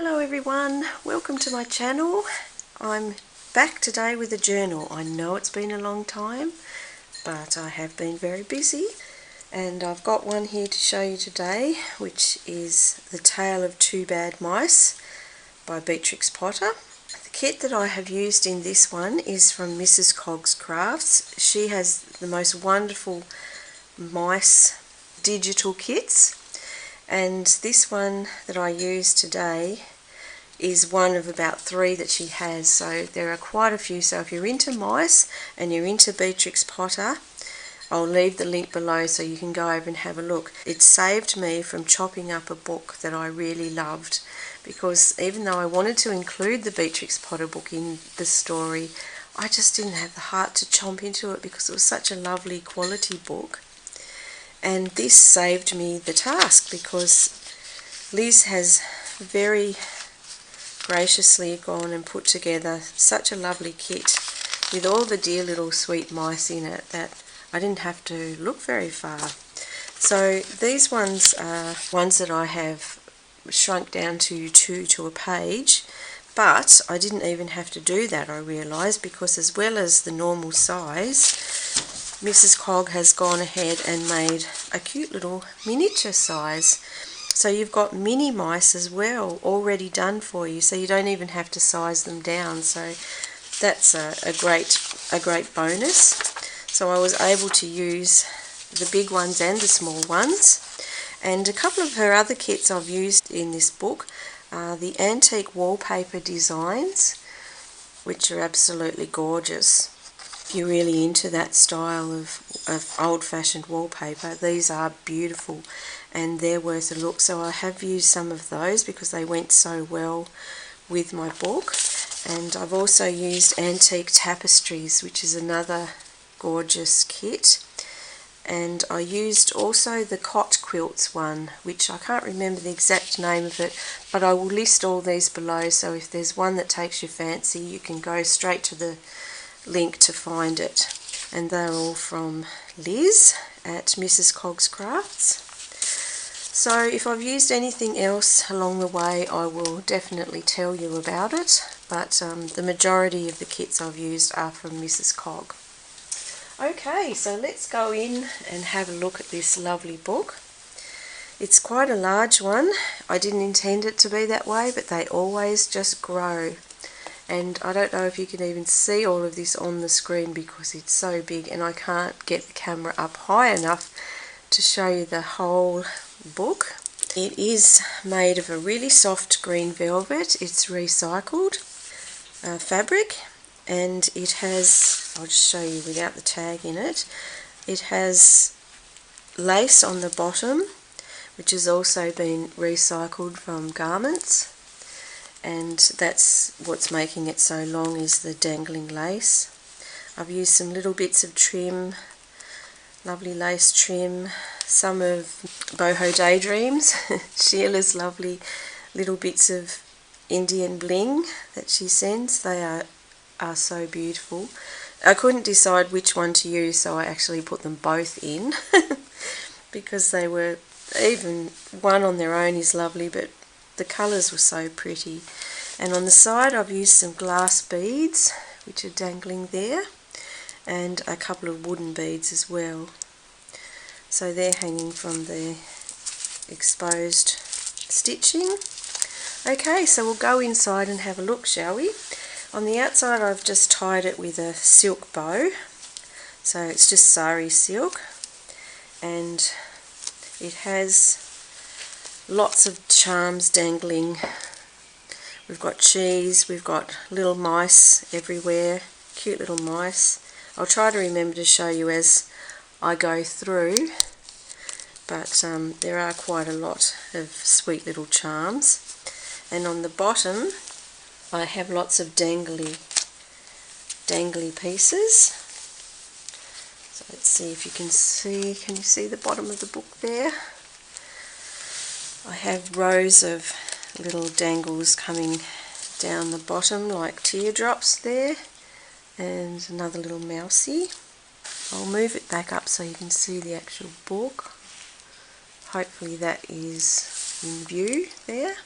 Hello everyone, welcome to my channel. I'm back today with a journal. I know it's been a long time, but I have been very busy, and I've got one here to show you today, which is The Tale of Two Bad Mice by Beatrix Potter. The kit that I have used in this one is from Mrs. Cog's Crafts. She has the most wonderful mice digital kits. And this one that I use today is one of about 3 that she has, so there are quite a few. So if you're into mice and you're into Beatrix Potter, I'll leave the link below so you can go over and have a look. It saved me from chopping up a book that I really loved, because even though I wanted to include the Beatrix Potter book in the story, I just didn't have the heart to chomp into it because it was such a lovely quality book. And this saved me the task, because Liz has very graciously gone and put together such a lovely kit with all the dear little sweet mice in it that I didn't have to look very far. So these ones are ones that I have shrunk down to 2 to a page, but I didn't even have to do that, I realised, because as well as the normal size, Mrs. Cog has gone ahead and made a cute little miniature size. So you've got mini mice as well already done for you, so you don't even have to size them down. So that's a great bonus. So I was able to use the big ones and the small ones. And a couple of her other kits I've used in this book are the antique wallpaper designs, which are absolutely gorgeous. If you're really into that style of old-fashioned wallpaper, these are beautiful and they're worth a look. So I have used some of those because they went so well with my book. And I've also used antique tapestries, which is another gorgeous kit. And I used also the cot quilts one, which I can't remember the exact name of it, but I will list all these below, so if there's one that takes your fancy, you can go straight to the link to find it. And they're all from Liz at Mrs. Cog's Crafts. So if I've used anything else along the way, I will definitely tell you about it, but the majority of the kits I've used are from Mrs. Cog. Okay, so let's go in and have a look at this lovely book. It's quite a large one. I didn't intend it to be that way, but they always just grow. And I don't know if you can even see all of this on the screen because it's so big, and I can't get the camera up high enough to show you the whole book. It is made of a really soft green velvet. It's recycled fabric, and it has, I'll just show you without the tag in it, it has lace on the bottom, which has also been recycled from garments. And that's what's making it so long, is the dangling lace. I've used some little bits of trim, lovely lace trim, some of Boho Daydreams, Sheila's lovely little bits of Indian bling that she sends. They are so beautiful. I couldn't decide which one to use, so I actually put them both in because they were, even one on their own is lovely, but the colours were so pretty. And on the side I've used some glass beads, which are dangling there, and a couple of wooden beads as well. So they're hanging from the exposed stitching. Okay, so we'll go inside and have a look, shall we? On the outside I've just tied it with a silk bow, so it's just sari silk, and it has lots of charms dangling. We've got cheese, we've got little mice everywhere, cute little mice. I'll try to remember to show you as I go through, but there are quite a lot of sweet little charms. And on the bottom I have lots of dangly pieces. So let's see if you can you see the bottom of the book there? I have rows of little dangles coming down the bottom like teardrops there, and another little mousie. I'll move it back up so you can see the actual book. Hopefully that is in view there.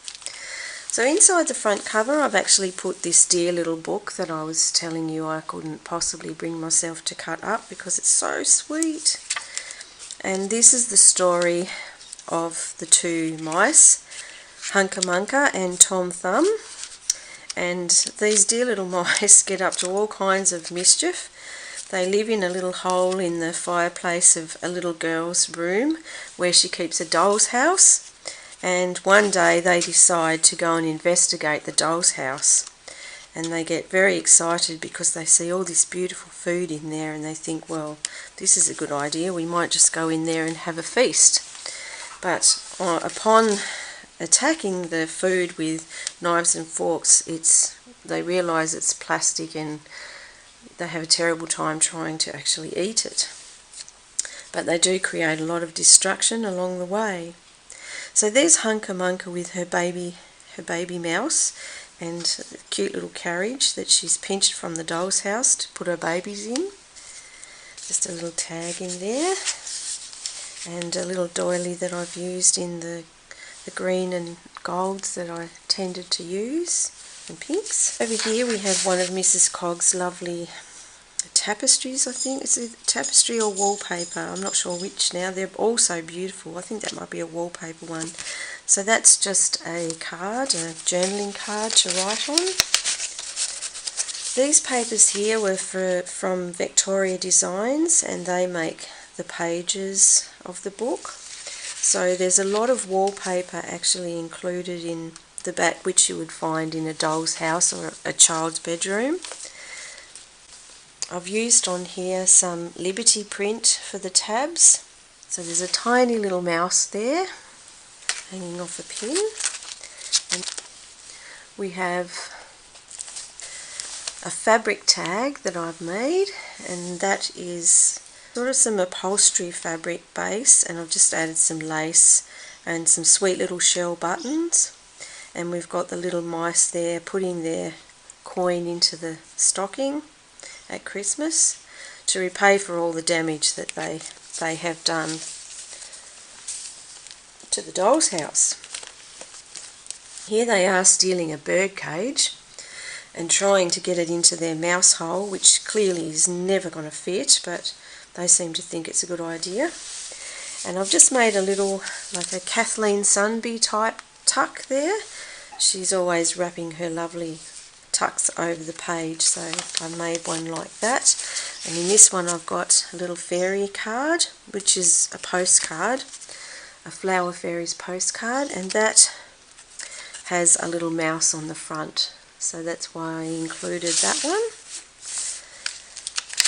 So inside the front cover I've actually put this dear little book that I was telling you I couldn't possibly bring myself to cut up because it's so sweet. And this is the story of the two mice, Hunca Munca and Tom Thumb. And these dear little mice get up to all kinds of mischief. They live in a little hole in the fireplace of a little girl's room where she keeps a doll's house. And one day they decide to go and investigate the doll's house. And they get very excited because they see all this beautiful food in there and they think, well, this is a good idea, we might just go in there and have a feast. But upon attacking the food with knives and forks, they realise it's plastic and they have a terrible time trying to actually eat it. But they do create a lot of destruction along the way. So there's Hunca Munca with her baby mouse and a cute little carriage that she's pinched from the doll's house to put her babies in. Just a little tag in there, and a little doily that I've used in the green and golds that I tended to use, and pinks. Over here we have one of Mrs. Cogg's lovely tapestries, I think. It's a tapestry or wallpaper, I'm not sure which now. They're all so beautiful. I think that might be a wallpaper one. So that's just a card, a journaling card to write on. These papers here were from Victoria Designs, and they make the pages of the book. So there's a lot of wallpaper actually included in the back, which you would find in a doll's house or a child's bedroom. I've used on here some Liberty print for the tabs. So there's a tiny little mouse there hanging off a pin. And we have a fabric tag that I've made, and that is sort of some upholstery fabric base, and I've just added some lace and some sweet little shell buttons. And we've got the little mice there putting their coin into the stocking at Christmas to repay for all the damage that they have done to the doll's house. Here they are stealing a bird cage and trying to get it into their mouse hole, which clearly is never going to fit, but they seem to think it's a good idea. And I've just made a little, like a Kathleen Sunby type tuck there. She's always wrapping her lovely tucks over the page, so I made one like that. And in this one I've got a little fairy card, which is a postcard, a Flower Fairies postcard, and that has a little mouse on the front, so that's why I included that one.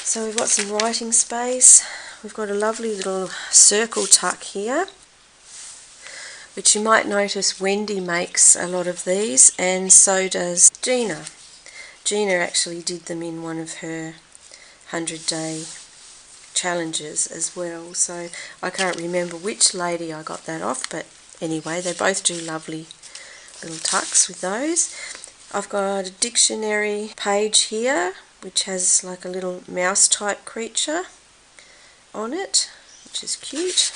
So we've got some writing space. We've got a lovely little circle tuck here, which you might notice Wendy makes a lot of these, and so does Gina. Gina actually did them in one of her 100-day challenges as well, so I can't remember which lady I got that off, but anyway, they both do lovely little tucks with those. I've got a dictionary page here which has like a little mouse type creature on it, which is cute.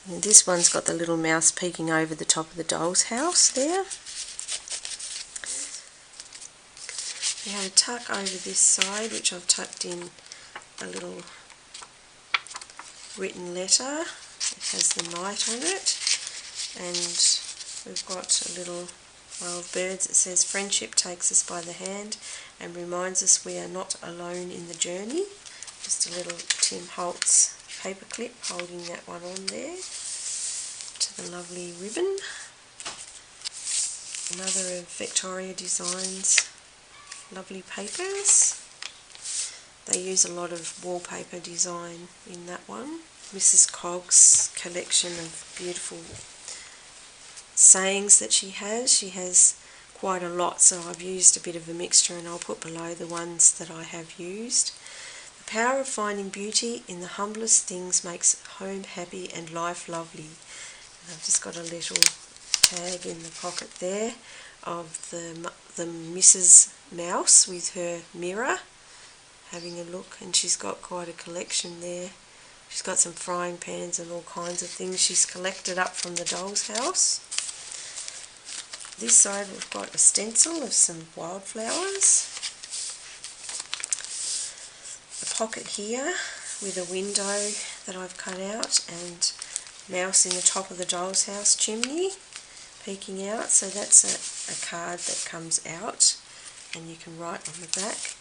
And this one's got the little mouse peeking over the top of the doll's house there. We have a tuck over this side, which I've tucked in a little written letter. It has the night on it, and we've got a little wild birds that says, "Friendship takes us by the hand and reminds us we are not alone in the journey." Just a little Tim Holtz paper clip holding that one on there to the lovely ribbon. Another of Victoria Designs lovely papers. They use a lot of wallpaper design in that one. Mrs. Cogg's collection of beautiful sayings that she has. She has quite a lot, so I've used a bit of a mixture, and I'll put below the ones that I have used. The power of finding beauty in the humblest things makes home happy and life lovely. And I've just got a little tag in the pocket there of the Mrs. Mouse with her mirror having a look, and she's got quite a collection there. She's got some frying pans and all kinds of things she's collected up from the doll's house. This side we've got a stencil of some wildflowers, a pocket here with a window that I've cut out and mouse in the top of the doll's house chimney peeking out, so that's a card that comes out and you can write on the back.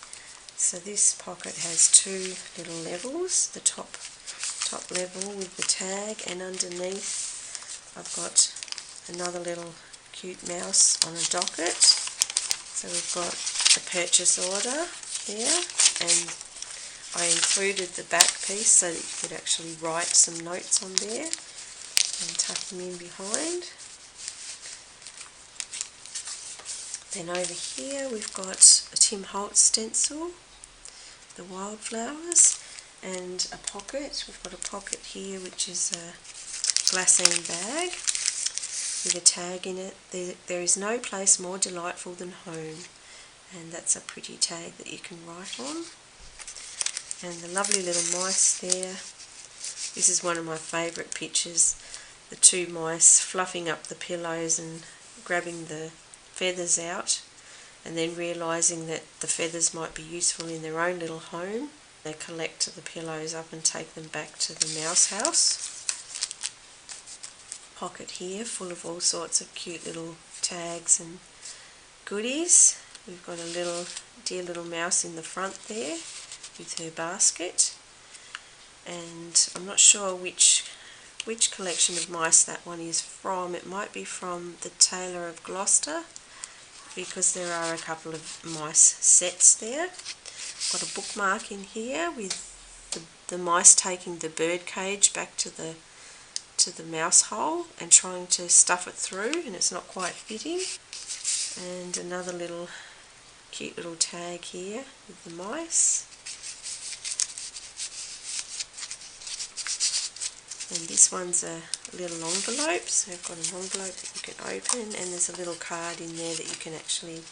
So this pocket has two little levels, the top level with the tag, and underneath I've got another little cute mouse on a docket. So we've got a purchase order there, and I included the back piece so that you could actually write some notes on there and tuck them in behind. Then over here we've got a Tim Holtz stencil, the wildflowers, and a pocket. We've got a pocket here which is a glassine bag with a tag in it. There is no place more delightful than home, and that's a pretty tag that you can write on. And the lovely little mice there. This is one of my favourite pictures, the two mice fluffing up the pillows and grabbing the feathers out, and then realising that the feathers might be useful in their own little home. They collect the pillows up and take them back to the mouse house. Pocket here full of all sorts of cute little tags and goodies. We've got a dear little mouse in the front there with her basket, and I'm not sure which collection of mice that one is from. It might be from the Tailor of Gloucester, because there are a couple of mice sets there. Got a bookmark in here with the mice taking the bird cage back to the mouse hole and trying to stuff it through, and it's not quite fitting. And another cute little tag here with the mice. And this one's a little envelope, so I've got an envelope that you can open, and there's a little card in there that you can actually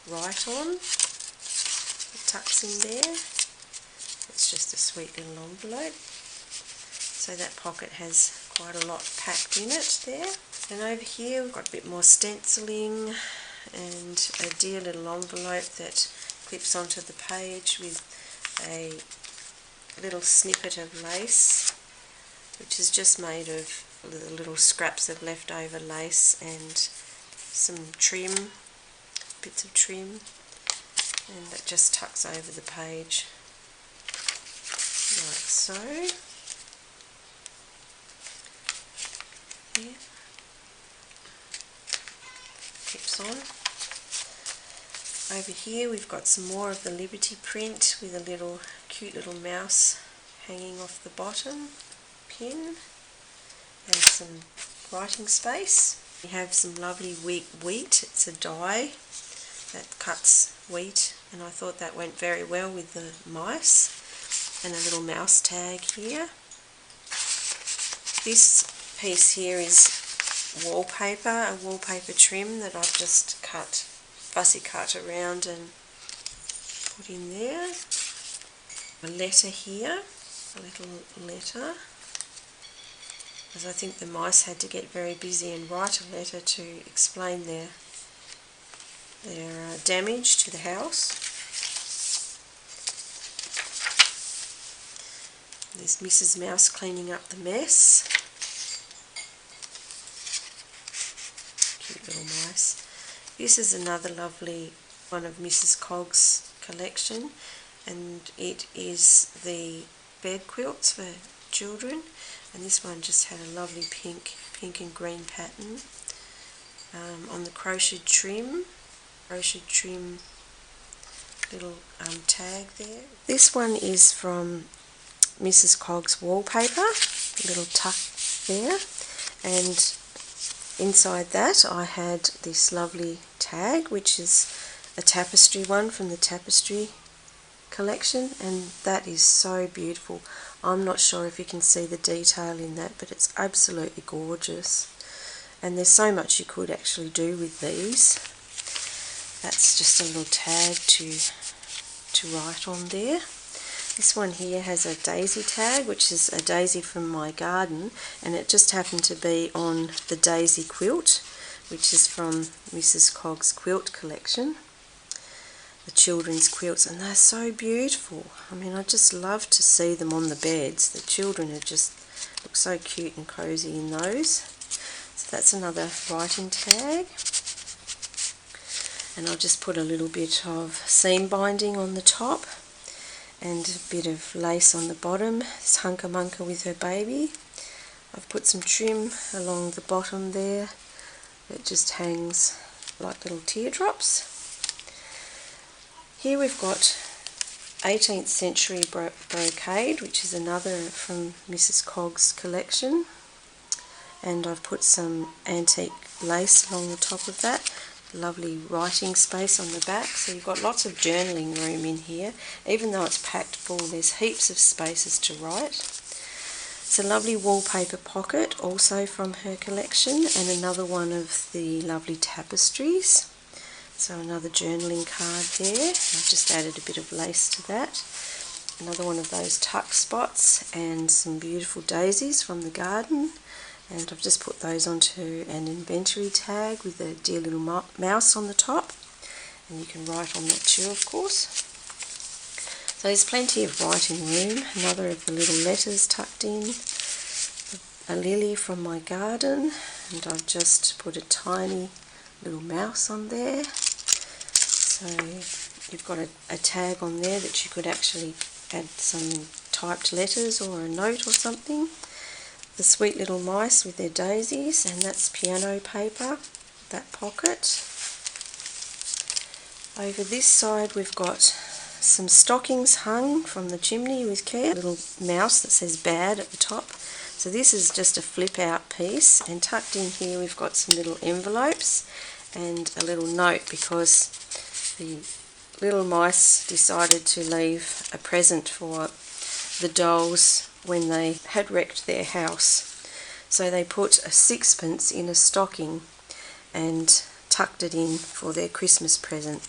write on. It tucks in there. It's just a sweet little envelope. So that pocket has quite a lot packed in it there. And over here we've got a bit more stenciling and a dear little envelope that clips onto the page with a little snippet of lace, which is just made of the little scraps of leftover lace and some trim, bits of trim, and that just tucks over the page like so. There. Clips on. Over here we've got some more of the Liberty print with a cute little mouse hanging off the bottom pin, and some writing space. We have some lovely wheat. It's a die that cuts wheat, and I thought that went very well with the mice. And a little mouse tag here. This piece here is wallpaper, a wallpaper trim that I've just fussy cut around and put in there. A letter here, a little letter, because I think the mice had to get very busy and write a letter to explain their damage to the house. There's Mrs. Mouse cleaning up the mess. Cute little mice. This is another lovely one of Mrs. Cogg's collection, and it is the bed quilts for children, and this one just had a lovely pink and green pattern on the crocheted trim little tag there. This one is from Mrs. Cogg's Wallpaper, a little tuck there, and inside that I had this lovely tag, which is a tapestry one from the Tapestry collection, and that is so beautiful. I'm not sure if you can see the detail in that, but it's absolutely gorgeous, and there's so much you could actually do with these. That's just a little tag to write on there. This one here has a daisy tag, which is a daisy from my garden, and it just happened to be on the daisy quilt, which is from Mrs. Cogg's quilt collection, the children's quilts, and they're so beautiful. I mean, I just love to see them on the beds. The children are just look so cute and cozy in those. So that's another writing tag, and I'll just put a little bit of seam binding on the top and a bit of lace on the bottom. It's Hunka Munka with her baby. I've put some trim along the bottom there. It just hangs like little teardrops. Here we've got 18th century brocade, which is another from Mrs. Cogg's collection, and I've put some antique lace along the top of that. Lovely writing space on the back, so you've got lots of journaling room in here. Even though it's packed full, there's heaps of spaces to write. It's a lovely wallpaper pocket, also from her collection, and another one of the lovely tapestries. So another journaling card there. I've just added a bit of lace to that. Another one of those tuck spots, and some beautiful daisies from the garden. And I've just put those onto an inventory tag with a dear little mouse on the top, and you can write on that too, of course. So there's plenty of writing room. Another of the little letters tucked in, a lily from my garden, and I've just put a tiny little mouse on there. So you've got a tag on there that you could actually add some typed letters or a note or something. The sweet little mice with their daisies, and that's piano paper, that pocket. Over this side we've got some stockings hung from the chimney with care. A little mouse that says bad at the top. So this is just a flip out piece, and tucked in here we've got some little envelopes and a little note, because the little mice decided to leave a present for the dolls when they had wrecked their house. So they put a sixpence in a stocking and tucked it in for their Christmas present.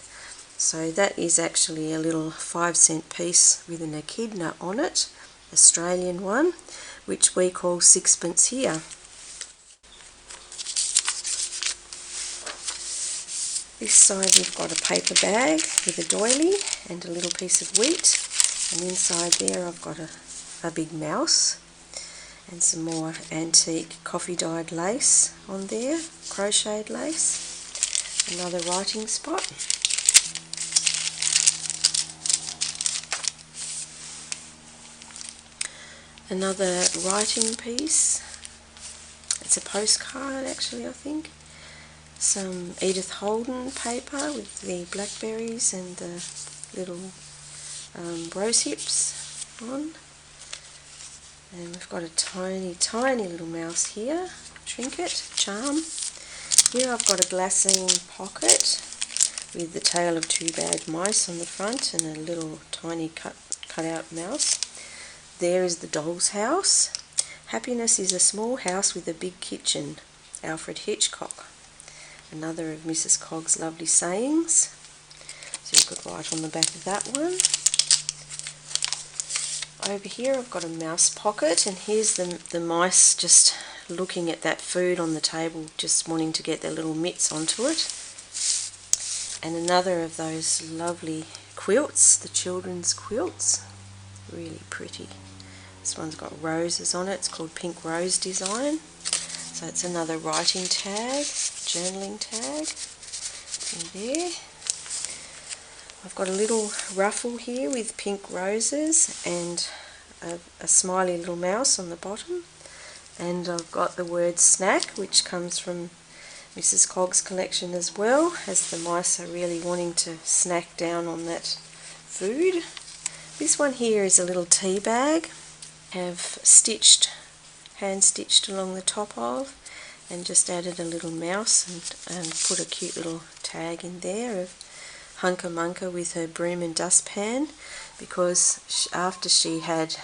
So that is actually a little 5-cent piece with an echidna on it, Australian one, which we call sixpence here. This side we've got a paper bag with a doily and a little piece of wheat, and inside there I've got a big mouse and some more antique coffee dyed lace on there, crocheted lace, another writing spot. Another writing piece, it's a postcard actually, I think. Some Edith Holden paper with the blackberries and the little rose hips on. And we've got a tiny little mouse here, trinket, charm. Here I've got a glassine pocket with the tail of 2 bad mice on the front and a little tiny cut out mouse. There is the doll's house. Happiness is a small house with a big kitchen, Alfred Hitchcock. Another of Mrs. Cogg's lovely sayings. So you could write on the back of that one. Over here I've got a mouse pocket, and here's the mice just looking at that food on the table, just wanting to get their little mitts onto it. And another of those lovely quilts, the children's quilts. Really pretty. This one's got roses on it. It's called Pink Rose Design. So it's another writing tag, journaling tag in there. I've got a little ruffle here with pink roses and a smiley little mouse on the bottom. And I've got the word snack, which comes from Mrs. Cogg's collection as well, as the mice are really wanting to snack down on that food. This one here is a little tea bag. I've hand stitched along the top of, and just added a little mouse and put a cute little tag in there of Hunka Munka with her broom and dustpan, because after she had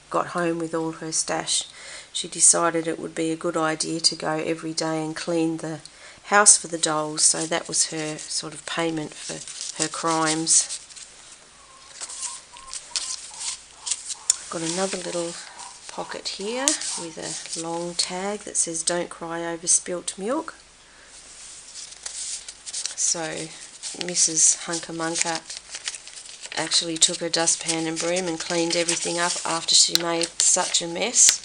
got home with all her stash, she decided it would be a good idea to go every day and clean the house for the dolls. So that was her sort of payment for her crimes. I've got another little pocket here with a long tag that says "Don't cry over spilt milk." So Mrs. Hunker Munker actually took her dustpan and broom and cleaned everything up after she made such a mess.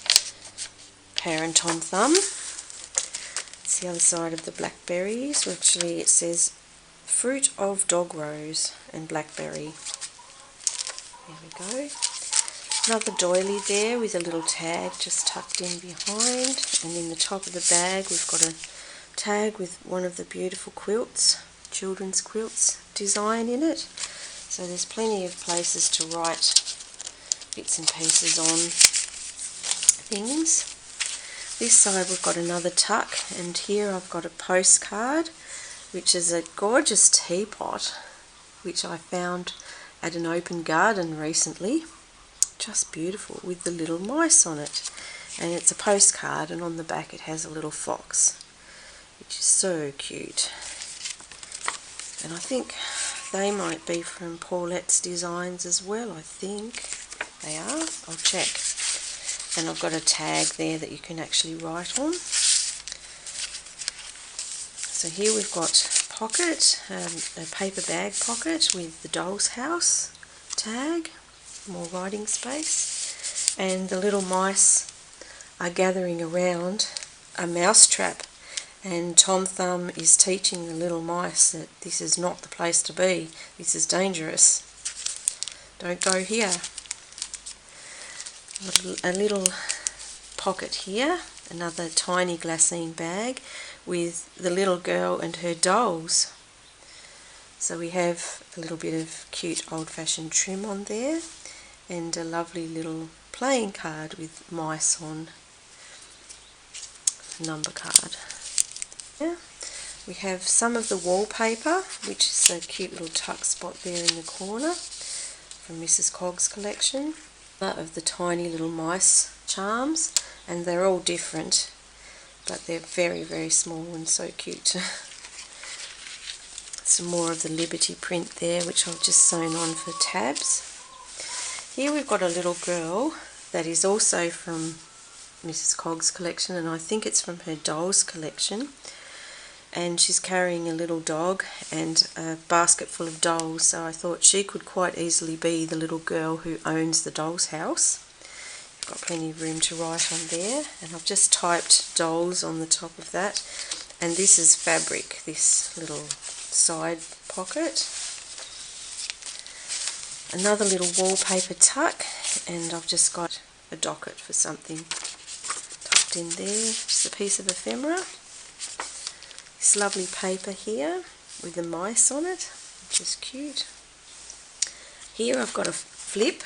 Her and Tom Thumb. It's the other side of the blackberries. Actually, it says fruit of dog rose and blackberry. There we go. Another doily there with a little tag just tucked in behind, and in the top of the bag we've got a tag with one of the beautiful quilts, children's quilts design in it. So there's plenty of places to write bits and pieces on things. This side we've got another tuck, and here I've got a postcard which is a gorgeous teapot which I found at an open garden recently. Just beautiful, with the little mice on it, and it's a postcard, and on the back it has a little fox, which is so cute. And I think they might be from Paulette's Designs as well. I think they are. I'll check. And I've got a tag there that you can actually write on. So here we've got pocket, a paper bag pocket with the doll's house tag, more writing space, and the little mice are gathering around a mouse trap, and Tom Thumb is teaching the little mice that this is not the place to be, this is dangerous, don't go here. A little pocket here, another tiny glassine bag with the little girl and her dolls. So we have a little bit of cute old-fashioned trim on there, and a lovely little playing card with mice on, number card. Yeah. We have some of the wallpaper, which is a cute little tuck spot there in the corner from Mrs. Cogg's collection, of the tiny little mice charms, and they're all different, but they're very, very small and so cute. Some more of the Liberty print there, which I've just sewn on for tabs. Here we've got a little girl that is also from Mrs. Cogg's collection, and I think it's from her dolls collection, and she's carrying a little dog and a basket full of dolls, so I thought she could quite easily be the little girl who owns the doll's house. You've got plenty of room to write on there, and I've just typed dolls on the top of that, and this is fabric, this little side pocket. Another little wallpaper tuck, and I've just got a docket for something tucked in there, just a piece of ephemera. This lovely paper here with the mice on it, which is cute. Here I've got a flip.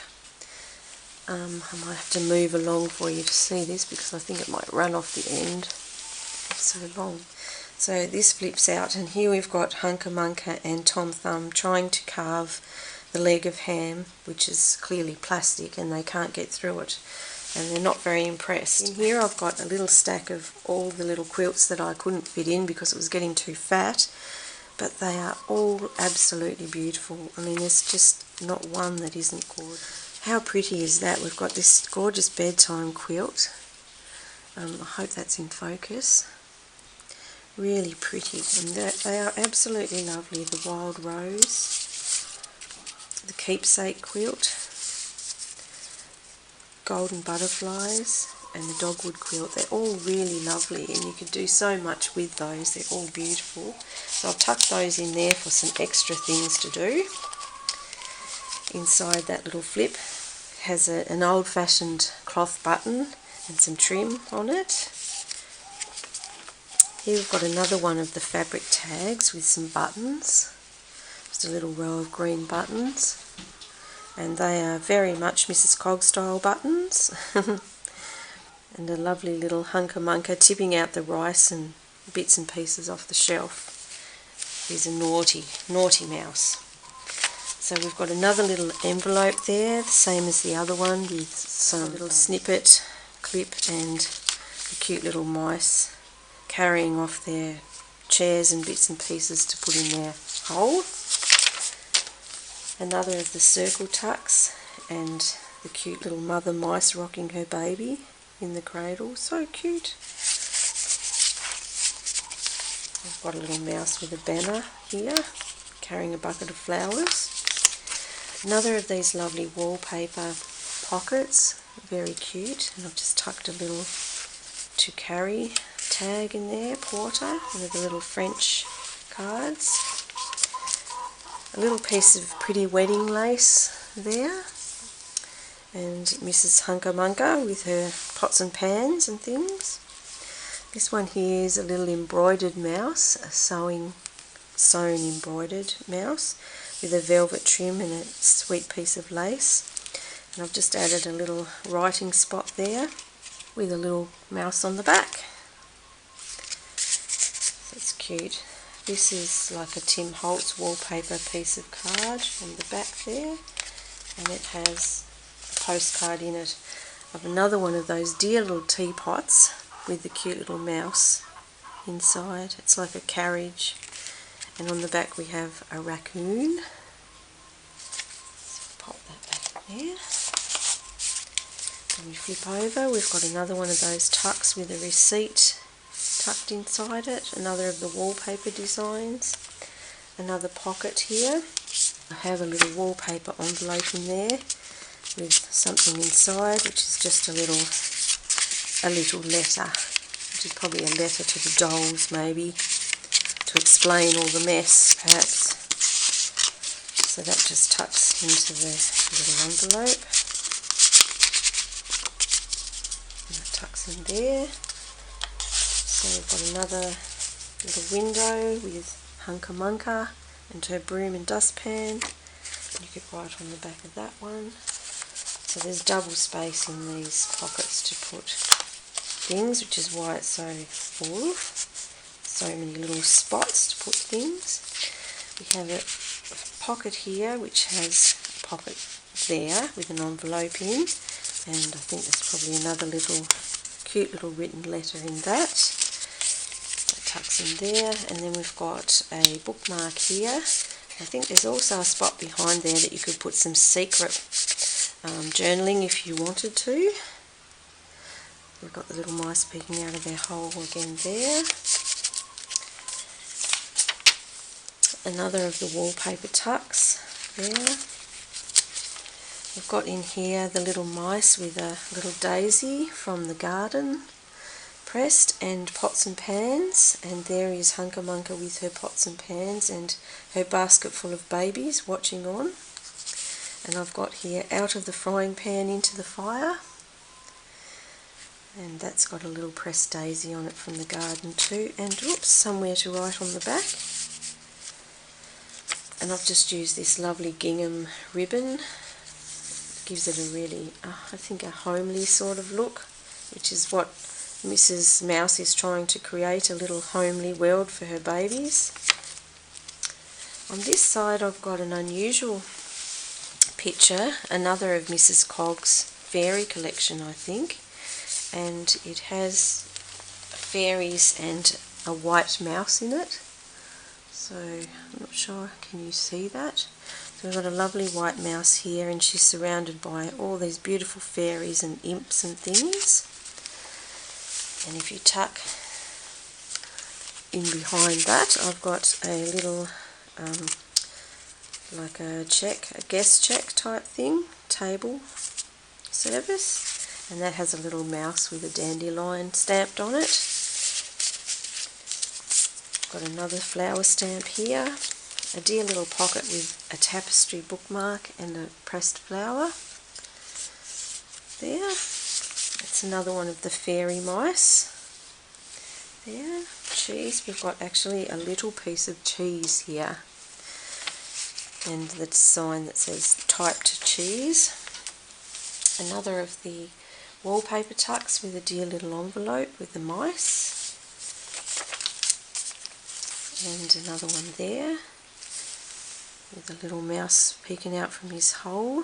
I might have to move along for you to see this because I think it might run off the end. It's so long. So this flips out, and here we've got Hunker Munker and Tom Thumb trying to carve the leg of ham, which is clearly plastic and they can't get through it, and they're not very impressed. In here I've got a little stack of all the little quilts that I couldn't fit in because it was getting too fat, but they are all absolutely beautiful. I mean, there's just not one that isn't gorgeous. How pretty is that? We've got this gorgeous bedtime quilt. I hope that's in focus. Really pretty, and they are absolutely lovely. The wild rose, the keepsake quilt, golden butterflies, and the dogwood quilt. They're all really lovely, and you could do so much with those. They're all beautiful. So I've tucked those in there for some extra things to do. Inside that little flip has an old-fashioned cloth button and some trim on it. Here we've got another one of the fabric tags with some buttons. Just a little row of green buttons, and they are very much Mrs. Cogg style buttons. And a lovely little Hunker Munker tipping out the rice and bits and pieces off the shelf. He's a naughty mouse. So we've got another little envelope there, the same as the other one, with some little snippet, clip, and the cute little mice carrying off their chairs and bits and pieces to put in their hole. Another of the circle tucks, and the cute little mother mice rocking her baby in the cradle. So cute. I've got a little mouse with a banner here, carrying a bucket of flowers. Another of these lovely wallpaper pockets, very cute, and I've just tucked a little to carry tag in there, Porter, with the little French cards. A little piece of pretty wedding lace there, and Mrs. Hunka Munka with her pots and pans and things. This one here is a little embroidered mouse, a sewn embroidered mouse with a velvet trim and a sweet piece of lace. And I've just added a little writing spot there with a little mouse on the back. That's cute. This is like a Tim Holtz wallpaper piece of card on the back there, and it has a postcard in it of another one of those dear little teapots with the cute little mouse inside. It's like a carriage, and on the back we have a raccoon. So pop that back there. And we flip over, we've got another one of those tucks with a receipt tucked inside it, another of the wallpaper designs, another pocket here. I have a little wallpaper envelope in there with something inside, which is just a little letter, which is probably a letter to the dolls maybe, to explain all the mess perhaps. So that just tucks into the little envelope, and that tucks in there. So we've got another little window with Hunka Munka and her broom and dustpan. You could write on the back of that one. So there's double space in these pockets to put things, which is why it's so full. So many little spots to put things. We have a pocket here which has a pocket there with an envelope in, and I think there's probably another little cute little written letter in that. Tucks in there, and then we've got a bookmark here. I think there's also a spot behind there that you could put some secret journaling if you wanted to. We've got the little mice peeking out of their hole again there. Another of the wallpaper tucks there. We've got in here the little mice with a little daisy from the garden pressed, and pots and pans, and there is Hunka Munka with her pots and pans and her basket full of babies watching on. And I've got here out of the frying pan into the fire, and that's got a little pressed daisy on it from the garden too, and oops, somewhere to write on the back. And I've just used this lovely gingham ribbon. It gives it a really, I think, a homely sort of look, which is what Mrs. Mouse is trying to create, a little homely world for her babies. On this side I've got an unusual picture, another of Mrs. Cogg's fairy collection I think, and it has fairies and a white mouse in it. So I'm not sure, can you see that? So we've got a lovely white mouse here, and she's surrounded by all these beautiful fairies and imps and things. And if you tuck in behind that, I've got a little, like a guest check type thing, table service, and that has a little mouse with a dandelion stamped on it. Got another flower stamp here, a dear little pocket with a tapestry bookmark and a pressed flower there. It's another one of the fairy mice there. Cheese, we've got actually a little piece of cheese here, and the sign that says type to cheese. Another of the wallpaper tucks with a dear little envelope with the mice, and another one there with a little mouse peeking out from his hole.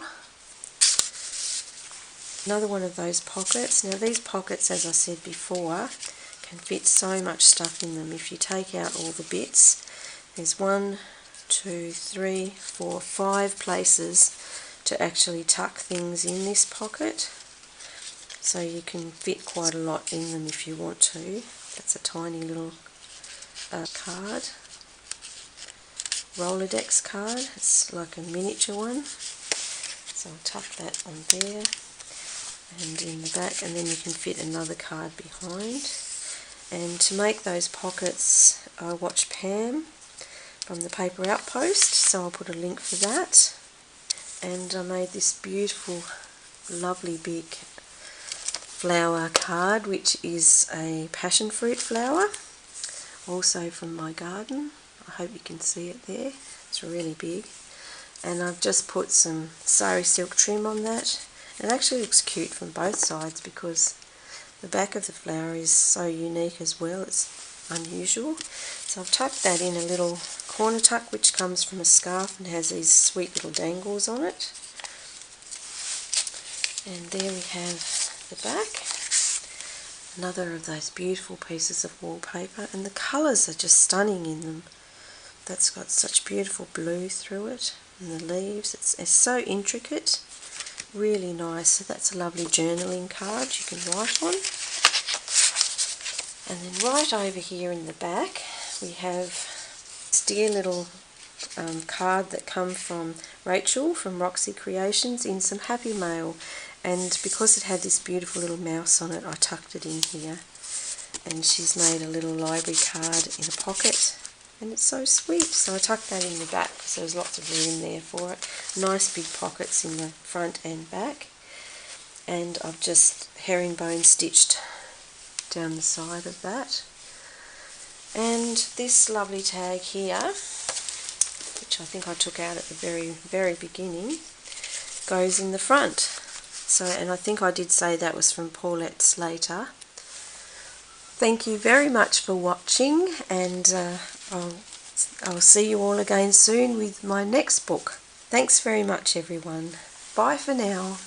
Another one of those pockets. Now these pockets, as I said before, can fit so much stuff in them. If you take out all the bits, there's 1, 2, 3, 4, 5 places to actually tuck things in this pocket. So you can fit quite a lot in them if you want to. That's a tiny little card. Rolodex card. It's like a miniature one. So I'll tuck that on there and in the back, and then you can fit another card behind. And to make those pockets, I watched Pam from the Paper Outpost, so I'll put a link for that. And I made this beautiful, lovely big flower card, which is a passion fruit flower, also from my garden. I hope you can see it there. It's really big. And I've just put some sari silk trim on that. It actually looks cute from both sides because the back of the flower is so unique as well. It's unusual. So I've tucked that in a little corner tuck, which comes from a scarf and has these sweet little dangles on it. And there we have the back. Another of those beautiful pieces of wallpaper, and the colours are just stunning in them. That's got such beautiful blue through it, and the leaves, it's so intricate, really nice. So that's a lovely journaling card you can write on. And then right over here in the back we have this dear little card that come from Rachel from Roxy Creations in some happy mail, and because it had this beautiful little mouse on it, I tucked it in here. And she's made a little library card in a pocket, and it's so sweet. So I tucked that in the back because there's lots of room there for it. Nice big pockets in the front and back. And I've just herringbone stitched down the side of that. And this lovely tag here, which I think I took out at the very beginning, goes in the front. So, and I think I did say that was from Paulette Slater. Thank you very much for watching, and I'll see you all again soon with my next book. Thanks very much, everyone. Bye for now.